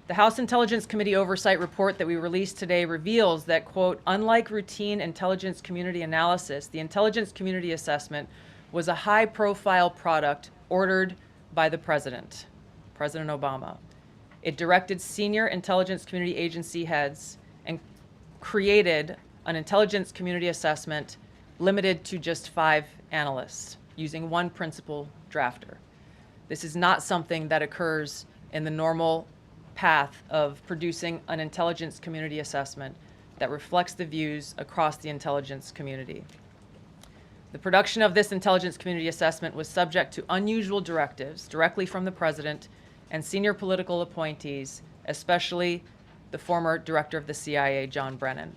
The House Intelligence Committee Oversight Report that we released today reveals that, quote, unlike routine intelligence community analysis, the intelligence community assessment was a high-profile product ordered by the President Obama. It directed senior intelligence community agency heads and created an intelligence community assessment limited to just 5 analysts using one principal drafter. This is not something that occurs in the normal path of producing an intelligence community assessment that reflects the views across the intelligence community. The production of this intelligence community assessment was subject to unusual directives directly from the President and senior political appointees, especially the former director of the CIA, John Brennan.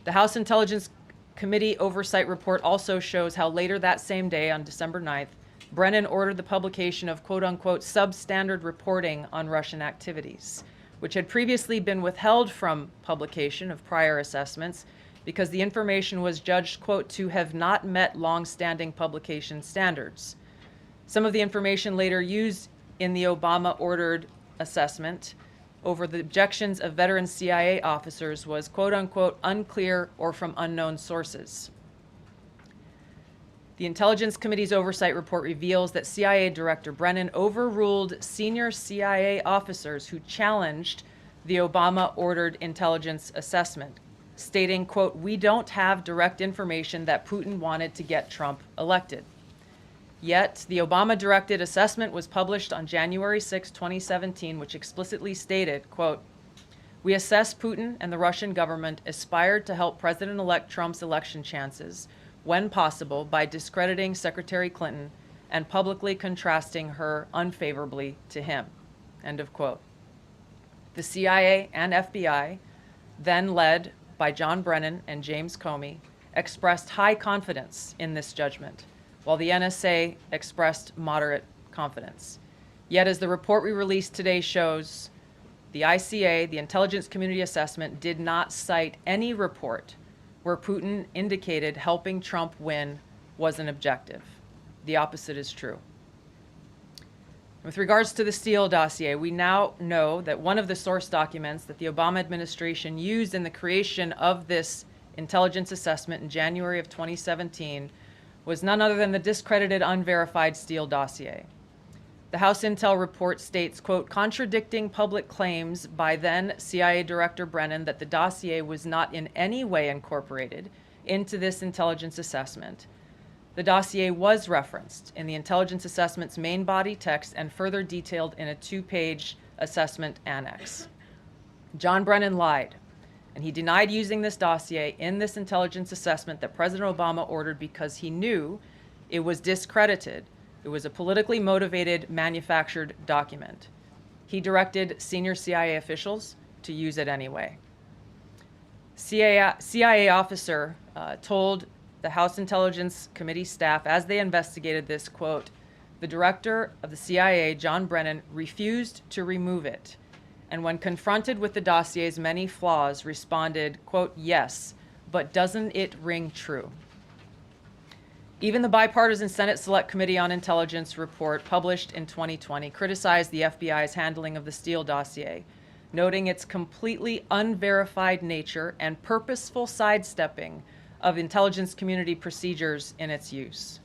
The House Intelligence Committee Oversight Report also shows how later that same day, on December 9th, Brennan ordered the publication of quote-unquote substandard reporting on Russian activities, which had previously been withheld from publication of prior assessments because the information was judged, quote, to have not met long-standing publication standards. Some of the information later used in the Obama-ordered assessment over the objections of veteran CIA officers was, quote-unquote, unclear or from unknown sources. The Intelligence Committee's Oversight Report reveals that CIA Director Brennan overruled senior CIA officers who challenged the Obama-ordered intelligence assessment, stating, quote, we don't have direct information that Putin wanted to get Trump elected. Yet, the Obama-directed assessment was published on January 6, 2017, which explicitly stated, quote, we assess Putin and the Russian government aspired to help President-elect Trump's election chances when possible by discrediting Secretary Clinton and publicly contrasting her unfavorably to him, end of quote. The CIA and FBI, then led by John Brennan and James Comey, expressed high confidence in this judgment, while the NSA expressed moderate confidence. Yet, as the report we released today shows, the ICA, the Intelligence Community Assessment, did not cite any report where Putin indicated helping Trump win was an objective. The opposite is true. With regards to the Steele Dossier, we now know that one of the source documents that the Obama administration used in the creation of this intelligence assessment in January of 2017 was none other than the discredited, unverified Steele Dossier. The House Intel report states, quote, contradicting public claims by then CIA Director Brennan that the dossier was not in any way incorporated into this intelligence assessment. The dossier was referenced in the intelligence assessment's main body text and further detailed in a 2-page assessment annex. John Brennan lied, and he denied using this dossier in this intelligence assessment that President Obama ordered because he knew it was discredited. It was a politically motivated, manufactured document. He directed senior CIA officials to use it anyway. CIA officer told the House Intelligence Committee staff as they investigated this, quote, the director of the CIA, John Brennan, refused to remove it, and when confronted with the dossier's many flaws, responded, quote, yes, but doesn't it ring true? Even the bipartisan Senate Select Committee on Intelligence report published in 2020 criticized the FBI's handling of the Steele dossier, noting its completely unverified nature and purposeful sidestepping of intelligence community procedures in its use.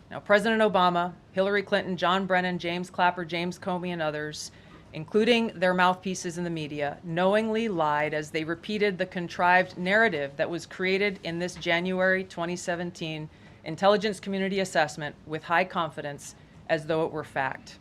Now, President Obama, Hillary Clinton, John Brennan, James Clapper, James Comey, and others, including their mouthpieces in the media, knowingly lied as they repeated the contrived narrative that was created in this January 2017 intelligence community assessment with high confidence as though it were fact.